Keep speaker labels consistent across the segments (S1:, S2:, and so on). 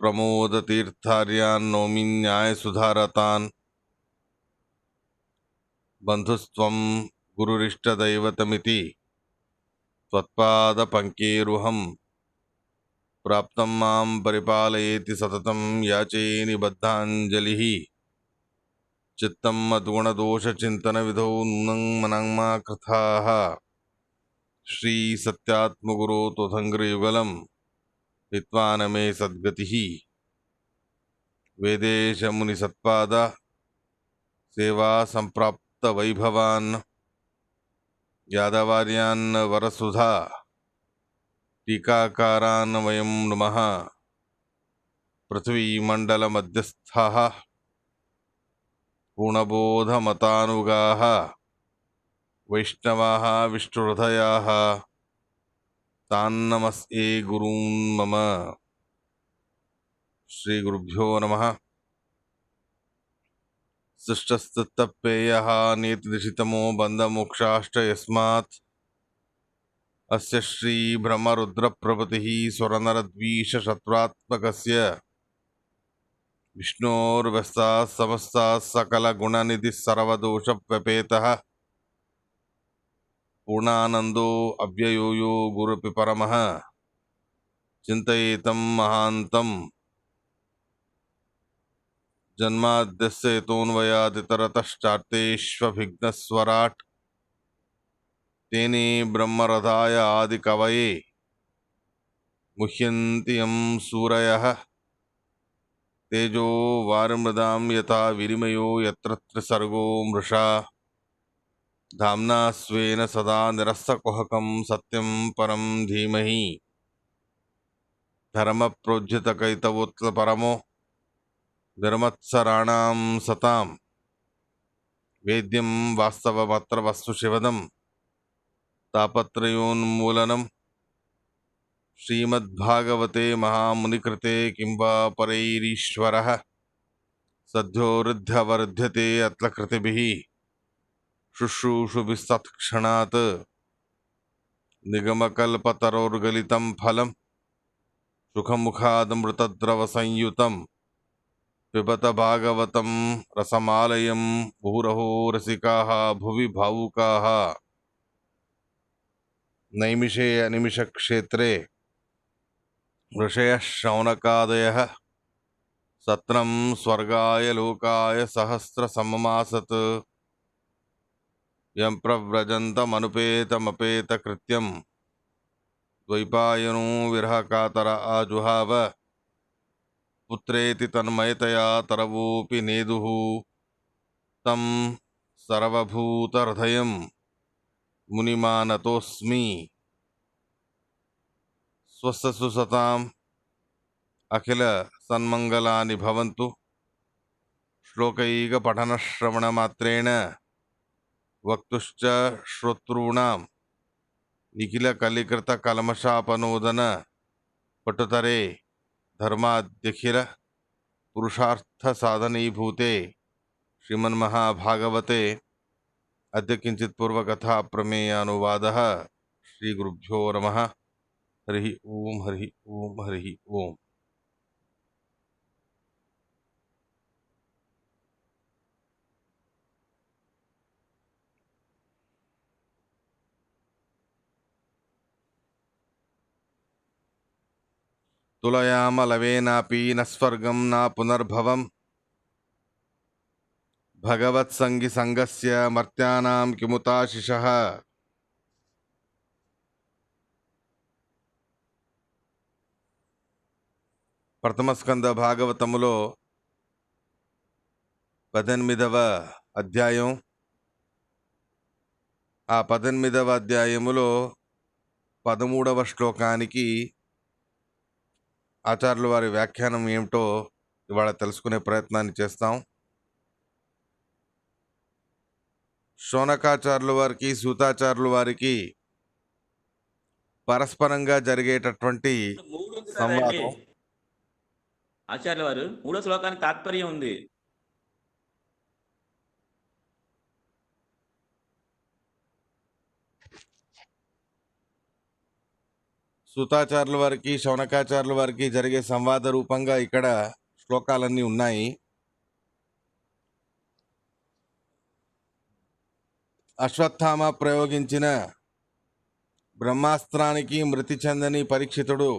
S1: प्रमोदतीर्थार्यान् नौमि न्यायसुधारतान् बन्धुस्त्वं गुरुरिष्टदैवतमिति त्वत्पादपङ्केरुहं प्राप्तं मां परिपालयेति सततं याचे निबद्धाञ्जलिः चित्तं मद्गुणदोषचिन्तनविधौ नूनं मनाङ्मा कृथाः श्रीसत्यात्मगुरो त्वदङ्घ्रियुगलं हित्वा न मे सद्गतिः वेदेशमुनिसत्पाद सेवा सम्प्राप्तवैभवान् यादवार्यान् वरसुधा टीकाकारान् वयं नुमः पृथ्वीमण्डलमध्यस्थाः पूर्णबोधमतानुगाः वैष्णवाः विष्णुहृदयाः तान्नमस्ये गुरून् मम। श्रीगुरुभ्यो नमः। सृष्टस्तप्येयः नीतिदिशितमो बन्धमोक्षाश्च यस्मात् अस्य श्रीब्रह्मरुद्रप्रभृतिः सुरनरद्वीषशत्रुत्मकस्य विष्णोर्व्यस्ताः समस्ताः सकलगुणनिधिः सर्वदोषव्यपेतः पूर्णानन्दो अव्ययो यो गुरुपि परमः चिन्तयेतं महान्तम् जन्माद्यस्य यतोऽन्वयादितरतश्चार्तेष्वभिघ्नस्वराट् तेने ब्रह्मरथाय आदिकवये मुह्यन्ति यं सूरयः तेजो वारिमृदां यथा विरिमयो यत्र त्रिसर्गो मृषा धाम्ना स्वेन सदा निरस्तकुहकं सत्यं परं धीमहि धर्मप्रोज्झितकैतवोत्तरपरमो निर्मत्सराणां सतां वेद्यं वास्तवमत्र वस्तुशिवदं तापत्रयोन्मूलनं श्रीमद्भागवते महामुनिकृते किं वा परैरीश्वरः सद्योरुध्यवरुध्यते अत्र कृतिभिः शुश्रूषुभिस्तत्क्षणात् निगमकल्पतरोर्गलितं फलं सुखमुखादमृतद्रवसंयुतं पिबत भागवतं रसमालयं मुहुरहो रसिकाः भुवि भावुकाः नैमिषे अनिमिषक्षेत्रे ऋषयः शौनकादयः सत्रं स्वर्गाय लोकाय सहस्रसममासत् यं प्रव्रजन्तमनुपेतमपेतकृत्यं द्वैपायनो विरहकातर आजुहाव पुत्रेति तन्मयतया तरवोऽपि नेदुः तं सर्वभूतहृदयं मुनिमानतोऽस्मि। स्वस्य सताम् अखिल सन्मङ्गलानि भवन्तु। श्लोकैकपठनश्रवणमात्रेण वक्तुश्च श्रोतॄणां निखिलकलिकृतकल्मषापनोदन पटुतरे धर्माद्यखिल पुरुषार्थसाधनीभूते श्रीमन्महाभागवते अद्य किञ्चित् पूर्वकथा प्रमेयानुवादः। श्रीगुरुभ्यो नमः। हरिः ओम हरिः ओम हरिः ओम। तुलयामलवेनापि न स्वर्गं न पुनर्भवम् भगवत्सङ्गिसङ्गस्य मर्त्यानां किमुताशिषः। ప్రథమస్కంద భాగవతములో 18వ అధ్యాయం. ఆ 18వ అధ్యాయములో 13వ శ్లోకానికి ఆచార్యుల వారి వ్యాఖ్యానం ఏమిటో ఇవాళ తెలుసుకునే ప్రయత్నాన్ని చేస్తాం. శౌనకాచార్యుల వారికి సూతాచార్యుల వారికి పరస్పరంగా జరిగేటటువంటి సంవాదం.
S2: ఆచార్యుల వారు 3వ శ్లోకానికి తాత్పర్యం ఉంది.
S1: సూతాచార్యుల వారికి శౌనకాచార్యుల వారికి జరిగే సంవాద రూపంగా ఇక్కడ శ్లోకాలన్నీ ఉన్నాయి. అశ్వత్థామ ప్రయోగించిన బ్రహ్మాస్త్రానికి మృతి చెందని పరీక్షితుడు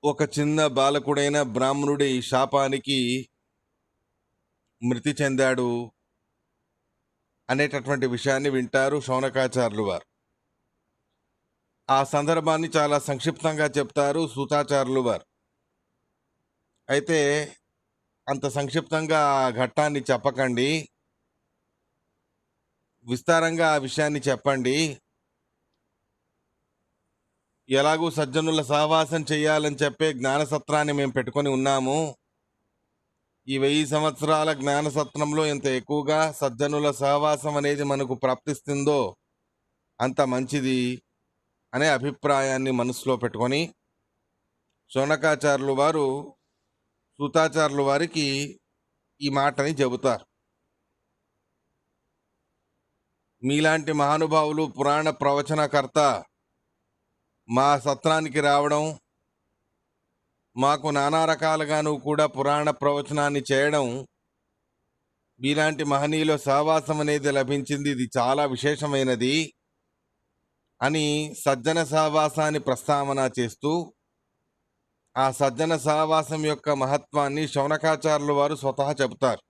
S1: ఒక చిన్న బాలకుడైన బ్రాహ్మణుడి శాపానికి మృతి చెందాడు అనేటటువంటి విషయాన్ని వింటారు శౌనకాచార్యులు వారు. ఆ సందర్భాన్ని చాలా సంక్షిప్తంగా చెప్తారు సూతాచార్యులు వారు. అయితే అంత సంక్షిప్తంగా ఆ ఘట్టాన్ని చెప్పకండి, విస్తారంగా ఆ విషయాన్ని చెప్పండి. ఎలాగూ సజ్జనుల సహవాసం చేయాలని చెప్పే జ్ఞానసత్రాన్ని మేము పెట్టుకొని ఉన్నాము. ఈ 1000 సంవత్సరాల జ్ఞానసత్రంలో ఎంత ఎక్కువగా సజ్జనుల సహవాసం అనేది మనకు ప్రాప్తిస్తుందో అంత మంచిది అనే అభిప్రాయాన్ని మనసులో పెట్టుకొని శౌనకాచార్యులు వారు సూతాచార్యుల వారికి ఈ మాటని చెబుతారు. మీలాంటి మహానుభావులు పురాణ ప్రవచనకర్త మా సత్రానికి రావడం, మాకు నానా రకాలుగాను కూడా పురాణ ప్రవచనాన్ని చేయడం, మీలాంటి మహనీయుల సహవాసం అనేది లభించింది, ఇది చాలా విశేషమైనది అని సజ్జన సహవాసాన్ని ప్రస్తావన చేస్తూ ఆ సజ్జన సహవాసం యొక్క మహత్వాన్ని శౌనకాచార్యుల వారు స్వతహా చెబుతారు.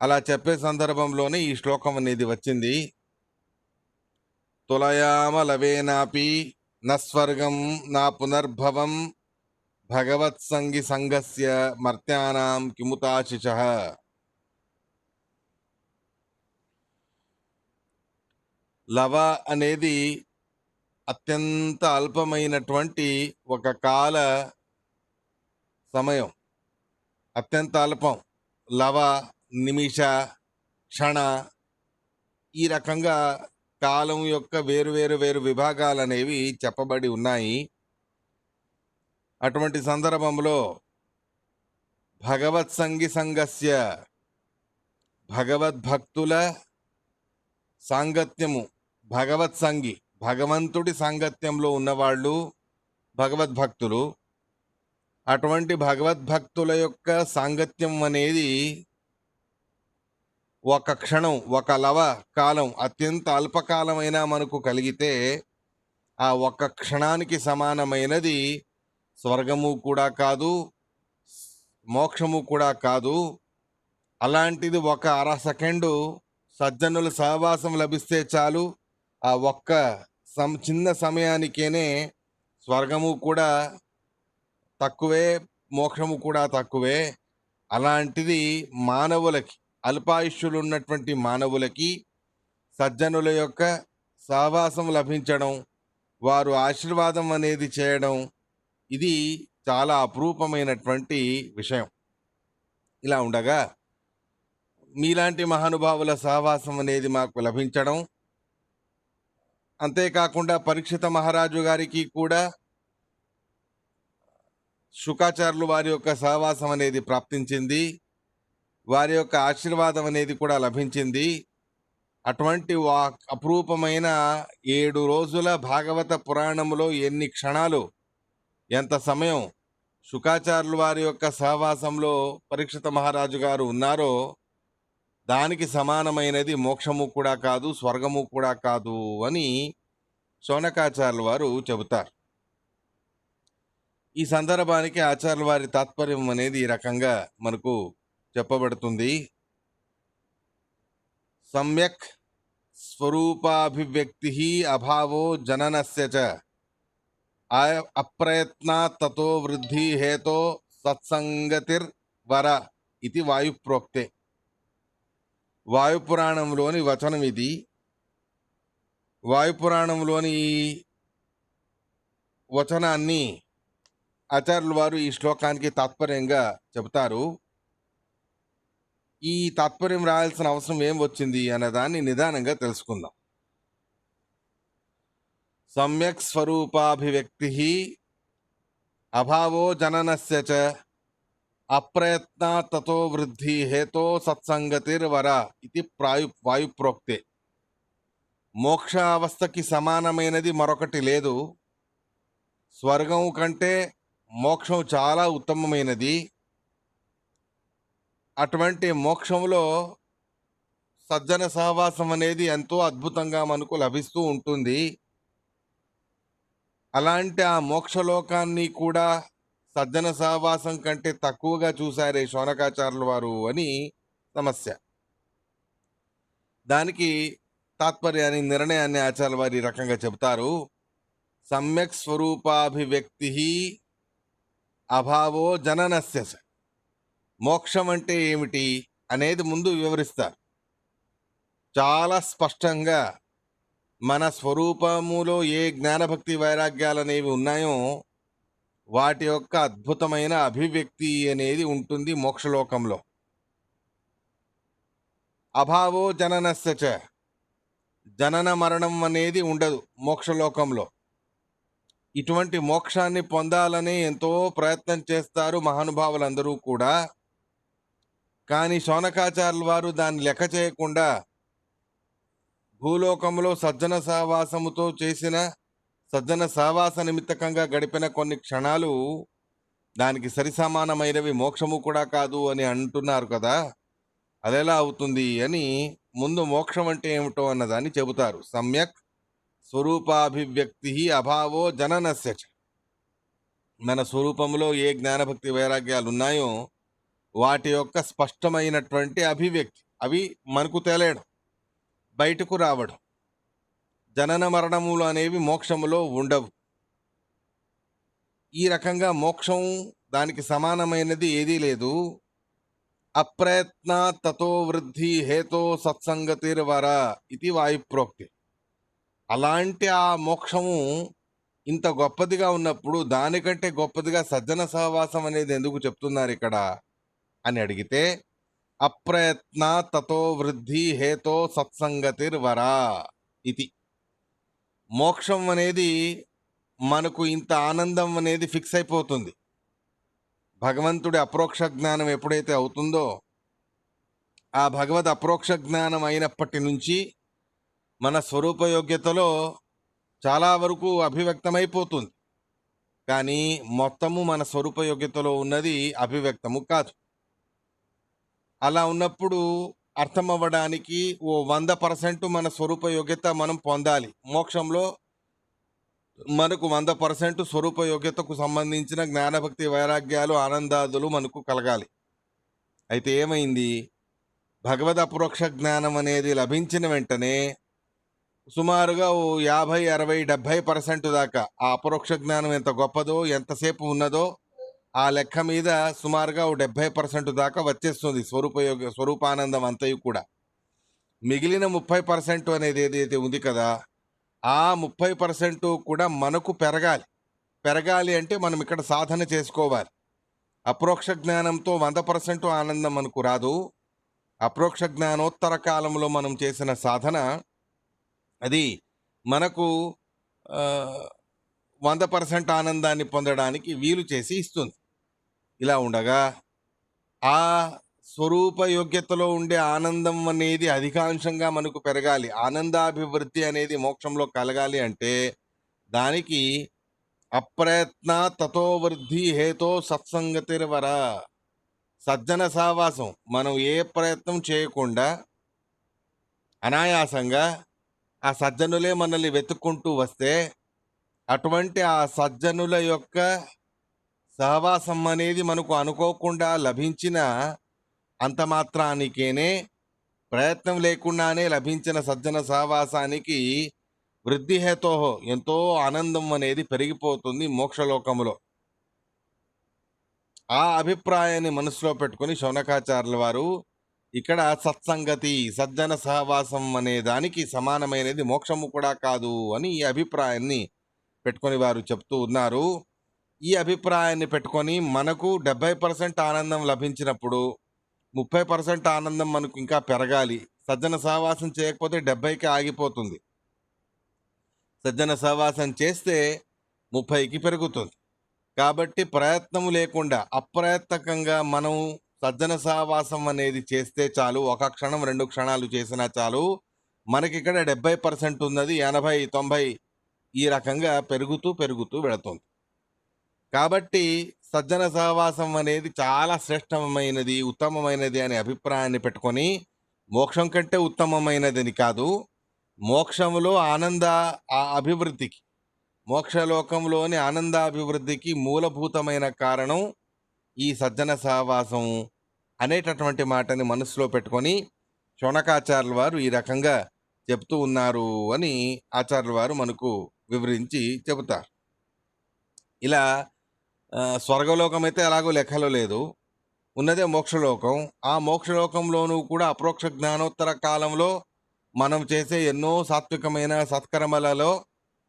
S1: అలా చెప్పే సందర్భంలోనే ఈ శ్లోకం అనేది వచ్చింది. తులయామ లవేనాపి నస్వర్గం నా పునర్భవం భగవత్సంగి సంగస్య మర్త్యానాం కిముతాశిషః. లవ అనేది అత్యంత అల్పమైనటువంటి ఒక కాల సమయం, అత్యంత అల్పం. లవ, నిమిష, క్షణ, ఈ రకంగా కాలం యొక్క వేరు విభాగాలు అనేవి చెప్పబడి ఉన్నాయి. అటువంటి సందర్భంలో భగవత్సంగి సంగస్య, భగవద్భక్తుల సాంగత్యము, భగవత్సంగి భగవంతుడి సాంగత్యంలో ఉన్నవాళ్ళు భగవద్భక్తులు. అటువంటి భగవద్భక్తుల యొక్క సాంగత్యం అనేది ఒక క్షణం, ఒక లవ కాలం, అత్యంత అల్పకాలమైనా మనకు కలిగితే ఆ ఒక్క క్షణానికి సమానమైనది స్వర్గము కూడా కాదు, మోక్షము కూడా కాదు. అలాంటిది ఒక అర సెకండు సజ్జనుల సహవాసం లభిస్తే చాలు, ఆ ఒక్క చిన్న సమయానికేనే స్వర్గము కూడా తక్కువే, మోక్షము కూడా తక్కువే. అలాంటిది మానవులకి, అల్పాయుష్యులు ఉన్నటువంటి మానవులకి సజ్జనుల యొక్క సహవాసం లభించడం, వారు ఆశీర్వాదం అనేది చేయడం, ఇది చాలా అపురూపమైనటువంటి విషయం. ఇలా ఉండగా మీలాంటి మహానుభావుల సహవాసం అనేది మాకు లభించడం, అంతేకాకుండా పరీక్షిత మహారాజు గారికి కూడా శుకాచార్యులు వారి యొక్క సహవాసం అనేది ప్రాప్తించింది, వారి యొక్క ఆశీర్వాదం అనేది కూడా లభించింది. అటువంటి అపురూపమైన 7 రోజుల భాగవత పురాణములో ఎన్ని క్షణాలు, ఎంత సమయం శుకాచార్యులు వారి యొక్క సహవాసంలో పరీక్షిత మహారాజు గారు ఉన్నారో దానికి సమానమైనది మోక్షము కూడా కాదు, స్వర్గము కూడా కాదు అని శౌనకాచార్యుల వారు చెబుతారు. ఈ సందర్భానికి ఆచార్యుల వారి తాత్పర్యం అనేది ఈ రకంగా మనకు చెప్పబడుతుంది. సమ్యక్ స్వరూపాభివ్యక్తి అభావో జననస్య చ అప్రయత్నాత్ తతో వృద్ధి హేతో సత్సంగతిర్వర ఇది వాయుప్రోక్తే. వాయుపురాణంలోని వచనం ఇది. వాయుపురాణంలోని వచనాన్ని ఆచార్యుల వారు ఈ శ్లోకానికి తాత్పర్యంగా చెబుతారు. ఈ తాత్పర్యం రాయాల్సిన అవసరం ఏం వచ్చింది అన్నదాన్ని నిదానంగా తెలుసుకుందాం. సమ్యక్ స్వరూపాభివ్యక్తి అభావో జననస్య చ అప్రయత్నాత్ తతో వృద్ధి హేతో సత్సంగతిర్వర ఇది వాయుప్రోక్తే. మోక్ష అవస్థకి సమానమైనది మరొకటి లేదు. స్వర్గం కంటే మోక్షం చాలా ఉత్తమమైనది. అటువంటి మోక్షంలో సజ్జన సహవాసం అనేది ఎంతో అద్భుతంగా మనకు లభిస్తూ ఉంటుంది. అలాంటి ఆ మోక్షలోకాన్ని కూడా సజ్జన సహవాసం కంటే తక్కువగా చూశారే శౌనకాచార్యుల వారు అని సమస్య. దానికి తాత్పర్యాన్ని, నిర్ణయాన్ని ఆచార్యుల వారు ఈ రకంగా చెబుతారు. సమ్యక్ స్వరూపాభివ్యక్తి అభావో జననస్య చ. మోక్షం అంటే ఏమిటి అనేది ముందు వివరిస్తారు. చాలా స్పష్టంగా మన స్వరూపములో ఏ జ్ఞానభక్తి వైరాగ్యాలు అనేవి ఉన్నాయో వాటి యొక్క అద్భుతమైన అభివ్యక్తి అనేది ఉంటుంది మోక్షలోకంలో. అభావో జననస్య చ. జనన మరణం అనేది ఉండదు మోక్షలోకంలో. ఇటువంటి మోక్షాన్ని పొందాలని ఎంతో ప్రయత్నం చేస్తారు మహానుభావులందరూ కూడా. కానీ శౌనకాచార్యుల వారు దాన్ని లెక్క చేయకుండా భూలోకంలో సజ్జన సహవాసముతో చేసిన సజ్జన సహవాస నిమిత్తకంగా గడిపిన కొన్ని క్షణాలు దానికి సరిసమానమైనవి మోక్షము కూడా కాదు అని అంటున్నారు కదా. అదెలా అవుతుంది అని ముందు మోక్షం అంటే ఏమిటో అన్నదాన్ని చెబుతారు. సమ్యక్ స్వరూపాభివ్యక్తి అభావో జననస్య చ. మన స్వరూపంలో ఏ జ్ఞానభక్తి వైరాగ్యాలు ఉన్నాయో వాటి యొక్క స్పష్టమైనటువంటి అభివ్యక్తి, అవి మనకు తెలియడం, బయటకు రావడం. జనన మరణములు అనేవి మోక్షములో ఉండవు. ఈ రకంగా మోక్షం దానికి సమానమైనది ఏదీ లేదు. అప్రయత్న తతో వృద్ధి హేతో సత్సంగతిర్వర ఇది వాయుప్రోక్తి. అలాంటి ఆ మోక్షము ఇంత గొప్పదిగా ఉన్నప్పుడు దానికంటే గొప్పదిగా సజ్జన సహవాసం అనేది ఎందుకు చెప్తున్నారు ఇక్కడ అని అడిగితే, అప్రయత్న తతో వృద్ధి హేతో సత్సంగతిర్వర ఇది. మోక్షం అనేది మనకు ఇంత ఆనందం అనేది ఫిక్స్ అయిపోతుంది. భగవంతుడి అప్రోక్ష జ్ఞానం ఎప్పుడైతే అవుతుందో ఆ భగవద్ అప్రోక్ష జ్ఞానం అయినప్పటి నుంచి మన స్వరూపయోగ్యతలో చాలా వరకు అభివ్యక్తమైపోతుంది. కానీ మొత్తము మన స్వరూపయోగ్యతలో ఉన్నది అభివ్యక్తము కాదు. అలా ఉన్నప్పుడు అర్థమవ్వడానికి ఓ 100% మన స్వరూపయోగ్యత మనం పొందాలి. మోక్షంలో మనకు 100% స్వరూపయోగ్యతకు సంబంధించిన జ్ఞానభక్తి వైరాగ్యాలు ఆనందాదులు మనకు కలగాలి. అయితే ఏమైంది, భగవద్ అప్రోక్ష జ్ఞానం అనేది లభించిన వెంటనే సుమారుగా ఓ 50, 60, 70% దాకా ఆ అపరోక్ష జ్ఞానం ఎంత గొప్పదో, ఎంతసేపు ఉన్నదో ఆ లెక్క మీద సుమారుగా ఓ 70% దాకా వచ్చేస్తుంది స్వరూపానందం అంతయు కూడా. మిగిలిన 30% అనేది ఏదైతే ఉంది కదా, ఆ 30% కూడా మనకు పెరగాలి అంటే మనం ఇక్కడ సాధన చేసుకోవాలి. అప్రోక్ష జ్ఞానంతో 100% ఆనందం మనకు రాదు. అప్రోక్ష జ్ఞానోత్తర కాలంలో మనం చేసిన సాధన అది మనకు 100% ఆనందాన్ని పొందడానికి వీలు చేసి ఇస్తుంది. ఇలా ఉండగా ఆ స్వరూప యోగ్యతలో ఉండే ఆనందం అనేది అధికాంశంగా మనకు పెరగాలి. ఆనందాభివృద్ధి అనేది మోక్షంలో కలగాలి అంటే దానికి అప్రయత్న తతో వృద్ధి హేతో సత్సంగతిర్వర. సజ్జన సహవాసం మనం ఏ ప్రయత్నం చేయకుండా అనాయాసంగా ఆ సజ్జనులే మనల్ని వెతుక్కుంటూ వస్తే అటువంటి ఆ సజ్జనుల యొక్క సహవాసం అనేది మనకు అనుకోకుండా లభించిన అంత మాత్రానికేనే, ప్రయత్నం లేకుండానే లభించిన సజ్జన సహవాసానికి వృద్ధి హేతోహో ఎంతో ఆనందం అనేది పెరిగిపోతుంది మోక్షలోకములో. ఆ అభిప్రాయాన్ని మనసులో పెట్టుకుని శౌనకాచార్యుల వారు ఇక్కడ సత్సంగతి, సజ్జన సహవాసం అనే దానికి సమానమైనది మోక్షము కూడా కాదు అని ఈ అభిప్రాయాన్ని పెట్టుకొని వారు చెప్తూ ఉన్నారు. ఈ అభిప్రాయాన్ని పెట్టుకొని మనకు 70% ఆనందం లభించినప్పుడు 30% ఆనందం మనకు ఇంకా పెరగాలి. సజ్జన సహవాసం చేయకపోతే 70కి ఆగిపోతుంది. సజ్జన సహవాసం చేస్తే 30కి పెరుగుతుంది. కాబట్టి ప్రయత్నం లేకుండా అప్రయత్నకంగా మనం సజ్జన సహవాసం అనేది చేస్తే చాలు. ఒక క్షణం 2 క్షణాలు చేసినా చాలు. మనకిక్కడ 70% ఉన్నది, 80, 90 ఈ రకంగా పెరుగుతూ పెరుగుతూ వెళుతుంది. కాబట్టి సజ్జన సహవాసం అనేది చాలా శ్రేష్టమైనది, ఉత్తమమైనది అనే అభిప్రాయాన్ని పెట్టుకొని, మోక్షం కంటే ఉత్తమమైనదని కాదు, మోక్షములో అభివృద్ధికి, మోక్షలోకంలోని ఆనందాభివృద్ధికి మూలభూతమైన కారణం ఈ సజ్జన సహవాసం అనేటటువంటి మాటని మనసులో పెట్టుకొని శౌనకాచార్యుల వారు ఈ రకంగా చెప్తూ ఉన్నారు అని ఆచార్యుల వారు మనకు వివరించి చెబుతారు. ఇలా స్వర్గలోకం అయితే ఎలాగో లెక్కలో లేదు, ఉన్నదే మోక్షలోకం. ఆ మోక్షలోకంలోనూ కూడా అప్రోక్ష జ్ఞానోత్తర కాలంలో మనం చేసే ఎన్నో సాత్వికమైన సత్కర్మలలో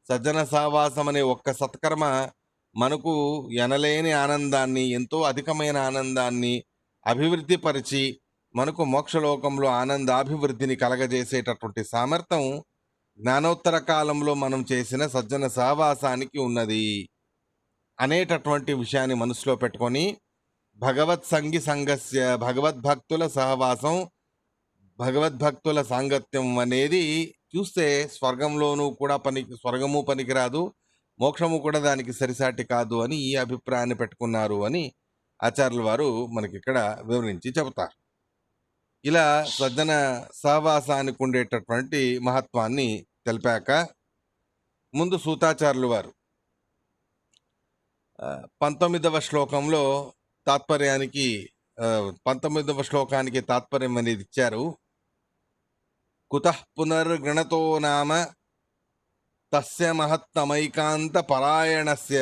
S1: సజ్జన సహవాసం అనే ఒక్క సత్కర్మ మనకు ఎనలేని ఆనందాన్ని, ఎంతో అధికమైన ఆనందాన్ని అభివృద్ధి పరిచి మనకు మోక్షలోకంలో ఆనందాభివృద్ధిని కలగజేసేటటువంటి సామర్థ్యం జ్ఞానోత్తర కాలంలో మనం చేసిన సజ్జన సహవాసానికి ఉన్నది అనేటటువంటి విషయాన్ని మనసులో పెట్టుకొని భగవత్ సంగస్య, భగవద్భక్తుల సహవాసం, భగవద్భక్తుల సాంగత్యం అనేది చూస్తే స్వర్గంలోనూ కూడా స్వర్గము పనికిరాదు, మోక్షము కూడా దానికి సరిసాటి కాదు అని ఈ అభిప్రాయాన్ని పెట్టుకున్నారు అని ఆచార్యుల వారు మనకిక్కడ వివరించి చెబుతారు. ఇలా సజ్జన సహవాసానికి ఉండేటటువంటి మహత్వాన్ని తెలిపాక ముందు సూతాచార్యుల వారు 19వ శ్లోకంలో తాత్పర్యానికి 19వ శ్లోకానికి తాత్పర్యం అనేది ఇచ్చారు. కుతః పునర్గణతో నామ తస్య మహత్తమైకాంత పరాయణస్య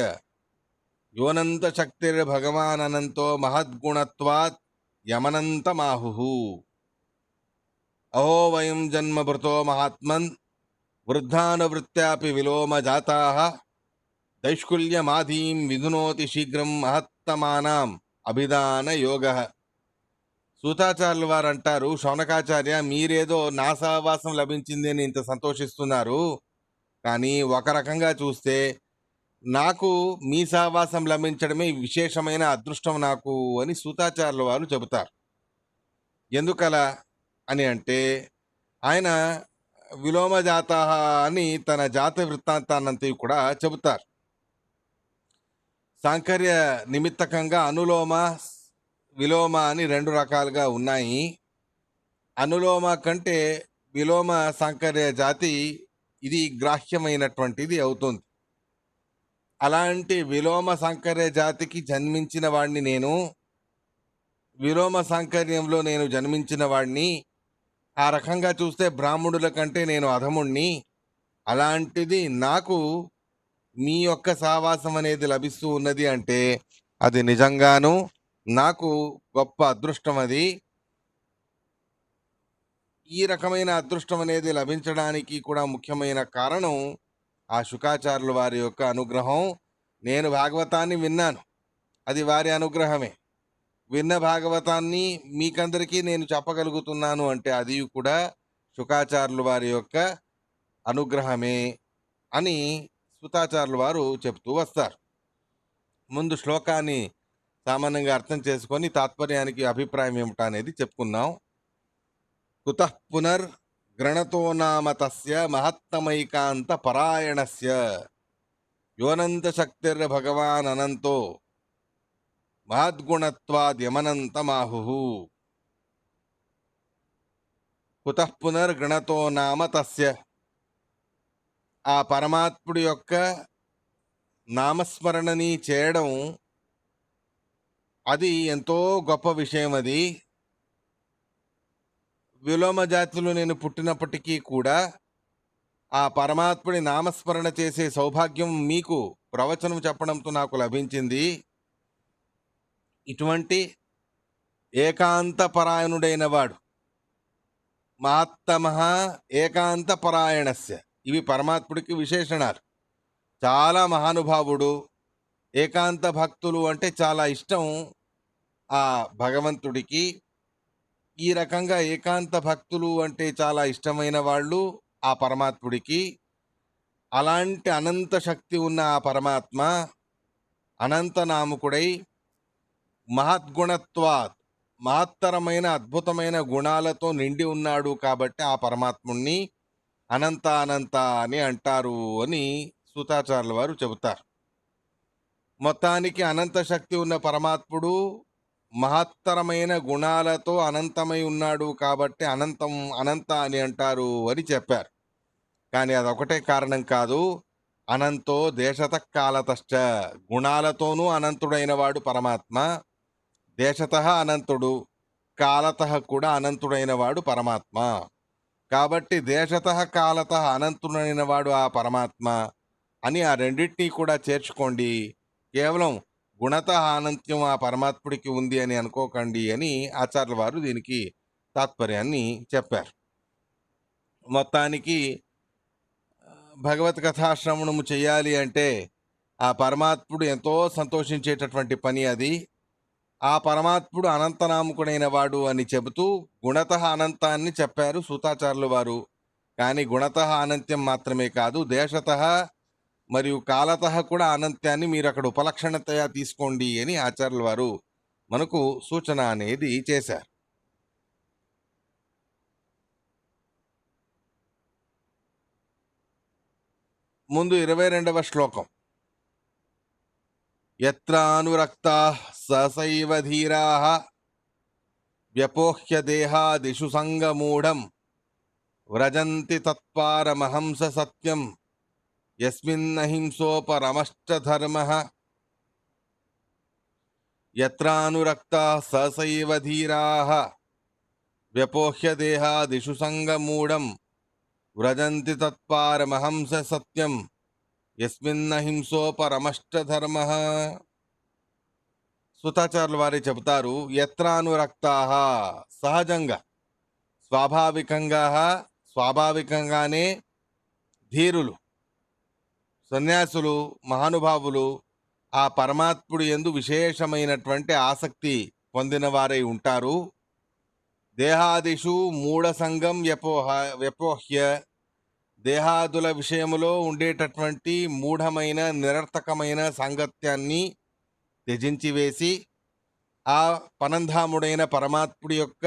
S1: యోనంత శక్తిర్భగవాననంతో మహద్గుణత్వాత్ యమనంతమాహు. అహో వయం జన్మభృతో మహాత్మన్ వృద్ధానువృత్యాపి విలోమ జాతాః దైష్కుల్యమాధీం విధునోతి శీఘ్రం మహత్తమానాం అభిధాన యోగ. సూతాచార్యుల వారు అంటారు, శౌనకాచార్య, మీరేదో నా సహవాసం లభించింది అని ఇంత సంతోషిస్తున్నారు, కానీ ఒక రకంగా చూస్తే నాకు మీ సహవాసం లభించడమే విశేషమైన అదృష్టం నాకు అని సూతాచార్యుల వారు చెబుతారు. ఎందుకలా అని అంటే, ఆయన విలోమ జాత అని తన జాత వృత్తాంతాన్నంతా కూడా చెబుతారు. సాంకర్య నిమిత్తకంగా అనులోమ, విలోమ అని 2 రకాలుగా ఉన్నాయి. అనులోమ కంటే విలోమ సాంకర్య జాతి ఇది గ్రాహ్యమైనటువంటిది అవుతుంది. అలాంటి విలోమ సాంకర్య జాతికి జన్మించిన వాడిని నేను, విలోమ సాంకర్యంలో నేను జన్మించిన వాడిని. ఆ రకంగా చూస్తే బ్రాహ్మణుల కంటే నేను అధముణ్ణి. అలాంటిది నాకు మీ యొక్క సహవాసం అనేది లభిస్తూ ఉన్నది అంటే అది నిజంగాను నాకు గొప్ప అదృష్టం. అది ఈ రకమైన అదృష్టం అనేది లభించడానికి కూడా ముఖ్యమైన కారణం ఆ శుకాచార్యుల వారి యొక్క అనుగ్రహం. నేను భాగవతాన్ని విన్నాను, అది వారి అనుగ్రహమే. విన్న భాగవతాన్ని మీకందరికీ నేను చెప్పగలుగుతున్నాను అంటే అది కూడా శుకాచార్యుల వారి యొక్క అనుగ్రహమే అని సూతాచార్యుల వారు చెప్తూ వస్తారు. ముందు శ్లోకాన్ని సామాన్యంగా అర్థం చేసుకొని తాత్పర్యానికి అభిప్రాయం ఏమిటా అనేది చెప్పుకున్నాం. కుతః పునర్ గ్రణతో నామ తస్య మహత్తమైకాంత పరాయణస్య యోనంత శక్తిర్భగవాన్ అనంతో మహద్గుణత్వాద్యమనంతమాహు. కుతః పునర్గణతో నామ తస్య, ఆ పరమాత్ముడి యొక్క నామస్మరణని చేయడం అది ఎంతో గొప్ప విషయం. అది విలోమ జాతిలో నేను పుట్టినప్పటికీ కూడా ఆ పరమాత్ముడి నామస్మరణ చేసే సౌభాగ్యం మీకు ప్రవచనం చెప్పడంతో నాకు లభించింది. ఇటువంటి ఏకాంత పరాయణుడైన వాడు, మహాత్తమ ఏకాంత పరాయణస్య, ఇవి పరమాత్ముడికి విశేషణాలు. చాలా మహానుభావుడు, ఏకాంత భక్తులు అంటే చాలా ఇష్టం ఆ భగవంతుడికి. ఈ రకంగా ఏకాంత భక్తులు అంటే చాలా ఇష్టమైన వాళ్ళు ఆ పరమాత్ముడికి. అలాంటి అనంత శక్తి ఉన్న ఆ పరమాత్మ అనంతనామకుడై మహత్తరమైన అద్భుతమైన గుణాలతో నిండి ఉన్నాడు. కాబట్టి ఆ పరమాత్ముణ్ణి అనంత అనంత అని అంటారు అని సూతాచార్యుల వారు చెబుతారు. మొత్తానికి అనంత శక్తి ఉన్న పరమాత్ముడు మహత్తరమైన గుణాలతో అనంతమై ఉన్నాడు కాబట్టి అనంతం అనంత అని అంటారు అని చెప్పారు. కానీ అదొకటే కారణం కాదు. అనంతో దేశత కాలతశ్చ, గుణాలతోనూ అనంతుడైన వాడు పరమాత్మ. దేశత అనంతుడు, కాలత కూడా అనంతుడైన వాడు పరమాత్మ. కాబట్టి దేశత కాలత అనంతుడైన వాడు ఆ పరమాత్మ అని ఆ రెండింటినీ కూడా చేర్చుకోండి. కేవలం గుణత అనంత్యం ఆ పరమాత్ముడికి ఉంది అని అనుకోకండి అని ఆచార్యుల వారు దీనికి తాత్పర్యాన్ని చెప్పారు. మొత్తానికి భగవత్ కథాశ్రవణము చేయాలి అంటే ఆ పరమాత్ముడు ఎంతో సంతోషించేటటువంటి పని అది. ఆ పరమాత్ముడు అనంతనామకుడైన వాడు అని చెబుతూ గుణత అనంతాన్ని చెప్పారు సూతాచార్యుల వారు. కానీ గుణత అనంత్యం మాత్రమే కాదు, దేశత మరియు కాలత కూడా అనంత్యాన్ని మీరు అక్కడ ఉపలక్షణతయా తీసుకోండి అని ఆచార్యుల వారు మనకు సూచన అనేది చేశారు. ముందు 22వ శ్లోకం. యత్రానురక్తా ససైవ ధీరాః వ్యపోహ్య దేహాదిషు సంగమూఢం వ్రజంతి తత్పారమహంస సత్యం యస్మిన్నహింసోపరమశ్చ ధర్మః. యత్రానురక్తా ససైవ ధీరాః వ్యపోహ్య దేహాదిషు సంగమూఢం వ్రజంతి తత్పారమహంస సత్యం యస్మిన్నహింసోపరమశ్చ ధర్మః. సుతాచార్యుల వారే చెబుతారు, యత్రానురక్తాః, సహజంగా స్వాభావికంగానే ధీరులు, సన్యాసులు, మహానుభావులు ఆ పరమాత్ముడు యందు విశేషమైనటువంటి ఆసక్తి పొందిన వారై ఉంటారు. దేహాదిషు మూఢ సంగం వ్యపోహ్య, దేహాదుల విషయములో ఉండేటటువంటి మూఢమైన నిరర్థకమైన సాంగత్యాన్ని త్యజించి వేసి ఆ పనంధాముడైన పరమాత్ముడి యొక్క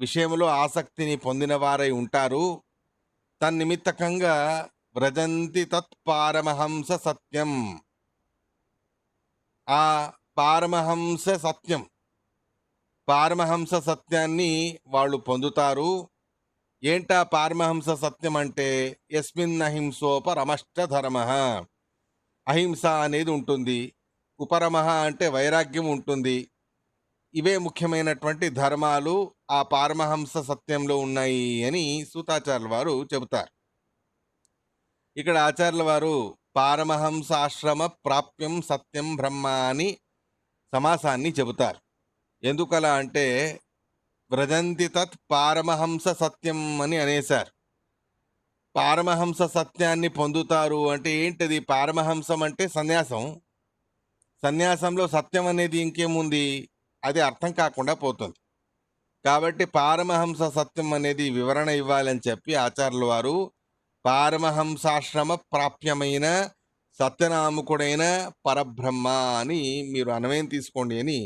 S1: విషయములో ఆసక్తిని పొందిన వారై ఉంటారు. తన్నిమిత్తకంగా వ్రజంతి తత్పారమహంస సత్యం, ఆ పారమహంస సత్యాన్ని వాళ్ళు పొందుతారు. ఏంటా పారమహంస సత్యం అంటే యస్మిన్ అహింసోపరమశ్చ ధర్మః, అహింస అనేది ఉంటుంది, ఉపరమః అంటే వైరాగ్యం ఉంటుంది. ఇవే ముఖ్యమైనటువంటి ధర్మాలు ఆ పారమహంస సత్యంలో ఉన్నాయి అని సూతాచార్యుల వారు చెబుతారు. ఇక్కడ ఆచార్యుల వారు పారమహంస ఆశ్రమ ప్రాప్యం సత్యం బ్రహ్మ అని సమాసాన్ని చెబుతారు. ఎందుకలా అంటే వ్రజంతి తత్ పారమహంస సత్యం అని అనేశారు. పారమహంస సత్యాన్ని పొందుతారు అంటే ఏంటది? పారమహంసం అంటే సన్యాసం. సన్యాసంలో సత్యం అనేది ఇంకేముంది, అది అర్థం కాకుండా పోతుంది. కాబట్టి పారమహంస సత్యం అనేది వివరణ ఇవ్వాలని చెప్పి ఆచార్యుల వారు పారమహంసాశ్రమ ప్రాప్యమైన సత్యనామకుడైన పరబ్రహ్మ అని మీరు అన్వయం తీసుకోండి అని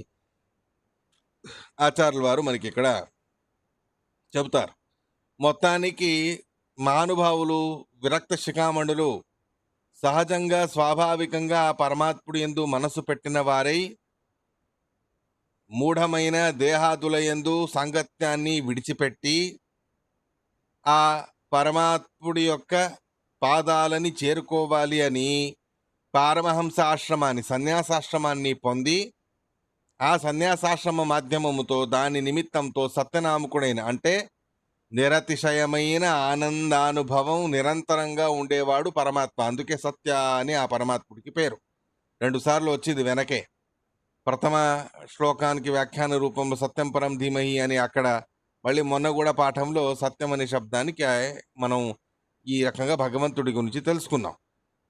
S1: ఆచార్యుల వారు మనకి ఇక్కడ చెబుతారు. మొత్తానికి మహానుభావులు, విరక్త శిఖామణులు సహజంగా స్వాభావికంగా ఆ పరమాత్ముడు యందు మనసు పెట్టిన వారై మూఢమైన దేహాదుల యందు సాంగత్యాన్ని విడిచిపెట్టి ఆ పరమాత్ముడి యొక్క పాదాలని చేరుకోవాలి అని పారమహంస ఆశ్రమాన్ని, సన్యాసాశ్రమాన్ని పొంది ఆ సన్యాసాశ్రమ మాధ్యమముతో, దాని నిమిత్తంతో సత్యనామకుడైన అంటే నిరతిశయమైన ఆనందానుభవం నిరంతరంగా ఉండేవాడు పరమాత్మ. అందుకే సత్య అని ఆ పరమాత్ముడికి పేరు. 2 సార్లు వచ్చింది వెనకే. ప్రథమ శ్లోకానికి వ్యాఖ్యాన రూపంలో సత్యం పరం ధీమహి అని అక్కడ, మళ్ళీ మొన్న కూడా పాఠంలో సత్యం అనే శబ్దానికి మనం ఈ రకంగా భగవంతుడి గురించి తెలుసుకున్నాం.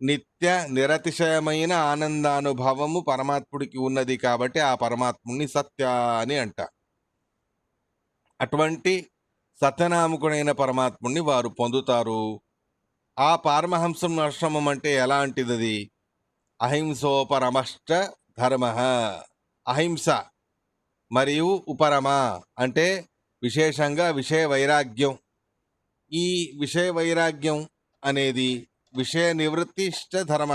S1: నిత్య నిరతిశయమైన ఆనందానుభవము పరమాత్ముడికి ఉన్నది కాబట్టి ఆ పరమాత్ముడిని సత్య అని అంటారు. అటువంటి సత్యనామకుడైన పరమాత్ముడిని వారు పొందుతారు. ఆ పారమహంసం ఆశ్రమం అంటే ఎలాంటిది? అహింసోపరమశ్చ ధర్మః, అహింస మరియు ఉపరమ అంటే విశేషంగా విషయ వైరాగ్యం, ఈ విషయ వైరాగ్యం అనేది విషయ నివృత్తిష్ట ధర్మ,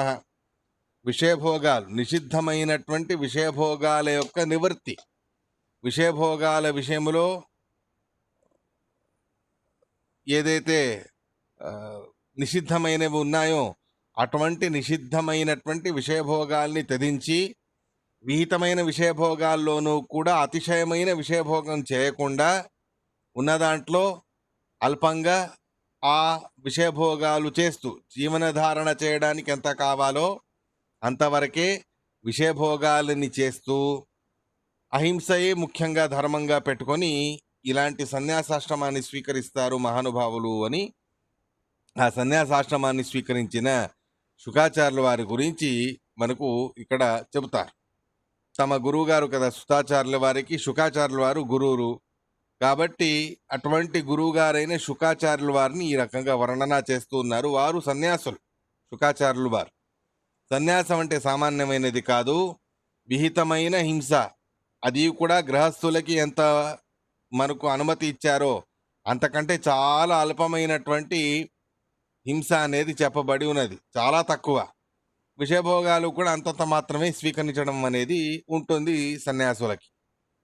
S1: విషయభోగాలు నిషిద్ధమైనటువంటి విషయభోగాల యొక్క నివృత్తి. విషయభోగాల విషయములో ఏదైతే ఆ, నిషిద్ధమైనవి ఉన్నాయో అటువంటి నిషిద్ధమైనటువంటి విషయభోగాల్ని త్యజించి విహితమైన విషయభోగాల్లోనూ కూడా అతిశయమైన విషయభోగం చేయకుండా ఉన్న దాంట్లో అల్పంగా ఆ విషయభోగాలు చేస్తూ జీవనధారణ చేయడానికి ఎంత కావాలో అంతవరకే విషయభోగాలని చేస్తూ అహింసయే ముఖ్యంగా ధర్మంగా పెట్టుకొని ఇలాంటి సన్యాసాశ్రమాన్ని స్వీకరిస్తారు మహానుభావులు అని ఆ సన్యాసాశ్రమాన్ని స్వీకరించిన శుకాచార్యుల వారి గురించి మనకు ఇక్కడ చెబుతారు. తమ గురువు గారు కదా సుతాచార్యుల వారికి శుకాచార్యుల వారు గురువురు కాబట్టి అటువంటి గురువు గారైన శుకాచార్యుల వారిని ఈ రకంగా వర్ణన చేస్తూ ఉన్నారు. వారు సన్యాసులు. శుకాచార్యులు వారు సన్యాసం అంటే సామాన్యమైనది కాదు, విహితమైన హింస. అది కూడా గృహస్థులకి ఎంత మనకు అనుమతి ఇచ్చారో అంతకంటే చాలా అల్పమైనటువంటి హింస అనేది చెప్పబడి ఉన్నది, చాలా తక్కువ. విషయభోగాలు కూడా అంతంత మాత్రమే స్వీకరించడం అనేది ఉంటుంది సన్యాసులకి.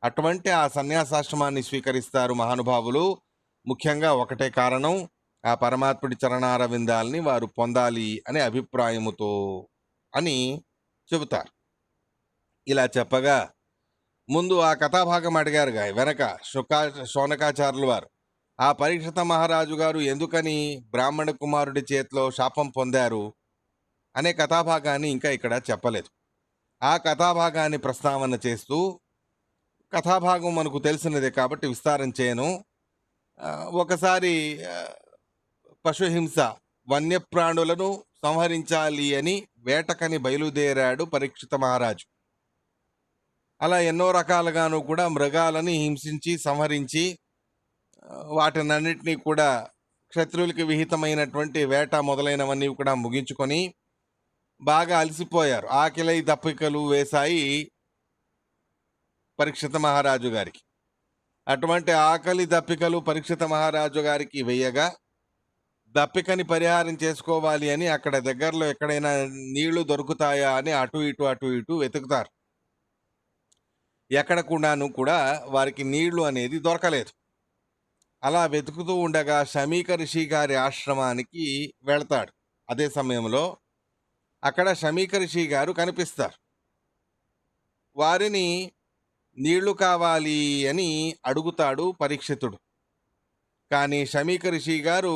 S1: అటువంటి ఆ సన్యాసాశ్రమాన్ని స్వీకరిస్తారు మహానుభావులు. ముఖ్యంగా ఒకటే కారణం, ఆ పరమాత్ముడి చరణారవిందాల్ని వారు పొందాలి అనే అభిప్రాయముతో అని చెబుతారు. ఇలా చెప్పగా ముందు ఆ కథాభాగం అడిగారుగా వెనక శౌనకాచార్యులు వారు. ఆ పరీక్షిత మహారాజు గారు ఎందుకని బ్రాహ్మణ కుమారుడి చేతిలో శాపం పొందారు అనే కథాభాగాన్ని ఇంకా ఇక్కడ చెప్పలేదు. ఆ కథాభాగాన్ని ప్రస్తావన చేస్తూ, కథాభాగం మనకు తెలిసినదే కాబట్టి విస్తారం చేయను. ఒకసారి పశుహింస, వన్యప్రాణులను సంహరించాలి అని వేటకని బయలుదేరాడు పరీక్షిత మహారాజు. అలా ఎన్నో రకాలుగాను కూడా మృగాలని హింసించి సంహరించి వాటినన్నిటినీ కూడా క్షత్రువులకి విహితమైనటువంటి వేట మొదలైనవన్నీ కూడా ముగించుకొని బాగా అలసిపోయారు. ఆకలి దప్పికలు వేశాయి పరీక్షిత మహారాజు గారికి. అటువంటి ఆకలి దప్పికలు పరీక్షిత మహారాజు గారికి వేయగా దప్పికని పరిహారం చేసుకోవాలి అని అక్కడ దగ్గరలో ఎక్కడైనా నీళ్లు దొరుకుతాయా అని అటు ఇటు వెతుకుతారు. ఎక్కడ కూడా వారికి నీళ్లు అనేది దొరకలేదు. అలా వెతుకుతూ ఉండగా శమీక ఋషి గారి ఆశ్రమానికి వెళతాడు. అదే సమయంలో అక్కడ శమీక ఋషి గారు కనిపిస్తారు. వారిని నీళ్లు కావాలి అని అడుగుతాడు పరీక్షితుడు. కానీ శమీక ఋషి గారు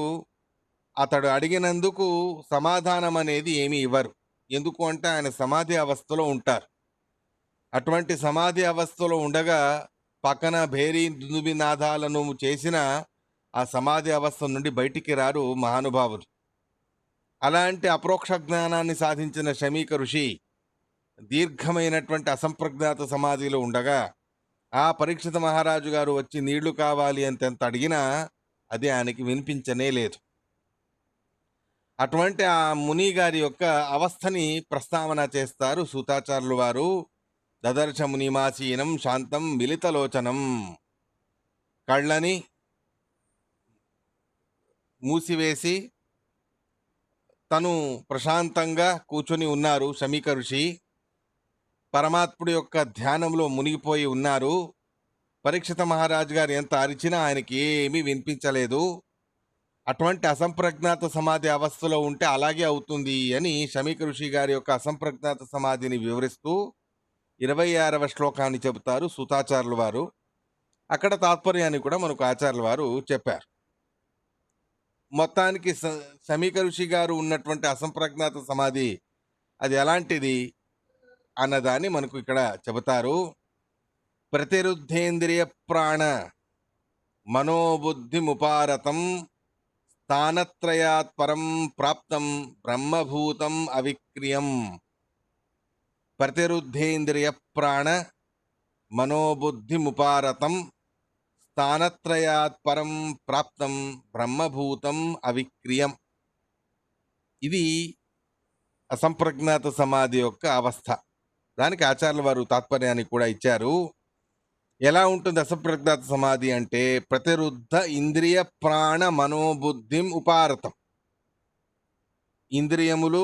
S1: అతడు అడిగినందుకు సమాధానం అనేది ఏమీ ఇవ్వరు. ఎందుకు అంటే ఆయన సమాధి అవస్థలో ఉంటారు. అటువంటి సమాధి అవస్థలో ఉండగా పక్కన భేరీ దుందుబినాదాలను చేసిన ఆ సమాధి అవస్థ నుండి బయటికి రారు మహానుభావులు. అలాంటి అప్రోక్ష జ్ఞానాన్ని సాధించిన శమీక ఋషి దీర్ఘమైనటువంటి అసంప్రజ్ఞాత సమాధిలో ఉండగా ఆ పరీక్షిత మహారాజు గారు వచ్చి నీళ్లు కావాలి అని ఎంత అడిగినా అది ఆయనకి వినిపించనే లేదు. అటువంటి ఆ ముని గారి యొక్క అవస్థని ప్రస్తావన చేస్తారు సూతాచార్యులు వారు. దదర్శ మునిమాసీనం శాంతం మిలితలోచనం. కళ్ళని మూసివేసి తను ప్రశాంతంగా కూర్చొని ఉన్నారు శమీక ఋషి. పరమాత్ముడి యొక్క ధ్యానంలో మునిగిపోయి ఉన్నారు. పరీక్షిత మహారాజు గారు ఎంత అరిచినా ఆయనకి ఏమీ వినిపించలేదు. అటువంటి అసంప్రజ్ఞాత సమాధి అవస్థలో ఉంటే అలాగే అవుతుంది అని శమీక ఋషి గారి యొక్క అసంప్రజ్ఞాత సమాధిని వివరిస్తూ 26వ శ్లోకాన్ని చెబుతారు సూతాచార్యుల వారు. అక్కడ తాత్పర్యాన్ని కూడా మనకు ఆచార్యుల వారు చెప్పారు. మొత్తానికి శమీక ఋషి గారు ఉన్నటువంటి అసంప్రజ్ఞాత సమాధి అది ఎలాంటిది అన్నదాన్ని మనకు ఇక్కడ చెబుతారు. ప్రతిరుద్ధేంద్రియ ప్రాణ మనోబుద్ధి ముపారతం స్థానత్రయాత్ పరం ప్రాప్తం బ్రహ్మభూతం అవిక్రియం. ప్రతిరుద్ధేంద్రియ ప్రాణ మనోబుద్ధి ముపారతం స్థానత్రయాత్ పరం ప్రాప్తం బ్రహ్మభూతం అవిక్రియం. ఇది అసంప్రజ్ఞాత సమాధి యొక్క అవస్థ. దానికి ఆచార్యుల వారు తాత్పర్యాన్ని కూడా ఇచ్చారు. ఎలా ఉంటుంది అసంప్రజ్ఞాత సమాధి అంటే ప్రతిరుద్ధ ఇంద్రియ ప్రాణ మనోబుద్ధిం ఉపారతం. ఇంద్రియములు,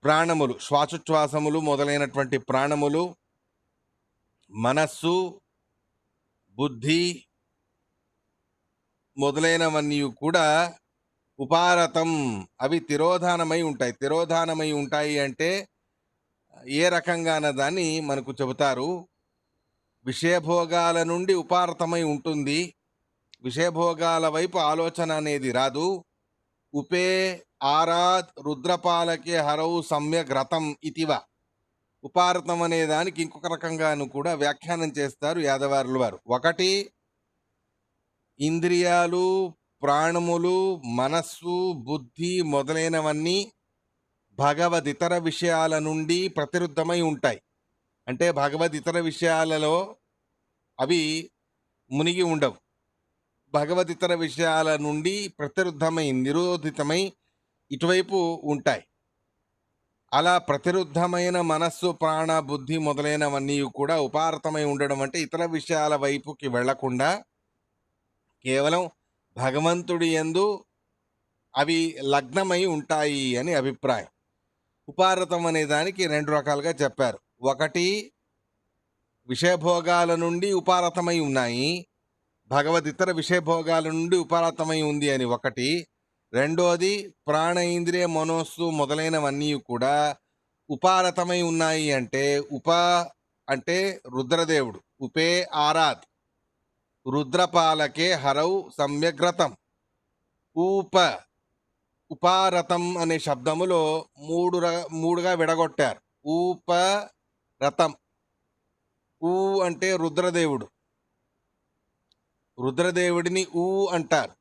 S1: ప్రాణములు, శ్వాసోచ్ఛ్వాసములు మొదలైనటువంటి ప్రాణములు, మనస్సు, బుద్ధి మొదలైనవన్నీ కూడా ఉపారతం, అవి తిరోధానమై ఉంటాయి. తిరోధానమై ఉంటాయి అంటే ఏ రకంగా అన్నదాన్ని మనకు చెబుతారు. విషయభోగాల నుండి ఉపారతమై ఉంటుంది. విషయభోగాల వైపు ఆలోచన అనేది రాదు. ఉపే ఆరాత్ రుద్రపాలకే హరవు సమ్యక్ రథం ఇతివ. ఉపారతం అనే దానికి ఇంకొక రకంగాను కూడా వ్యాఖ్యానం చేస్తారు యాదవారుల వారు. ఒకటి, ఇంద్రియాలు, ప్రాణములు, మనస్సు, బుద్ధి మొదలైనవన్నీ భగవదితర విషయాల నుండి ప్రతిరుద్ధమై ఉంటాయి. అంటే భగవదితర విషయాలలో అవి మునిగి ఉండవు. భగవదితర విషయాల నుండి ప్రతిరుద్ధమై, నిరోధితమై ఇటువైపు ఉంటాయి. అలా ప్రతిరుద్ధమైన మనస్సు, ప్రాణ, బుద్ధి మొదలైనవన్నీ కూడా ఉపారతమై ఉండడం అంటే ఇతర విషయాల వైపుకి వెళ్లకుండా కేవలం భగవంతుడి యందు అవి లగ్నమై ఉంటాయి అని అభిప్రాయం. ఉపారతం అనే దానికి రెండు రకాలుగా చెప్పారు. ఒకటి, విషయభోగాల నుండి ఉపారతమై ఉన్నాయి, భగవదితర విషయభోగాల నుండి ఉపారతమై ఉంది అని ఒకటి. రెండోది, ప్రాణ, ఇంద్రియ, మనస్సు మొదలైనవన్నీ కూడా ఉపారతమై ఉన్నాయి అంటే అంటే రుద్రదేవుడు. ఉపే ఆరాత్ రుద్రపాలకే హరౌ సమ్యగ్రతం. ఉపారతం అనే శబ్దములో మూడుగా విడగొట్టారు. రథం. అంటే రుద్రదేవుడు. రుద్రదేవుడిని అంటారు.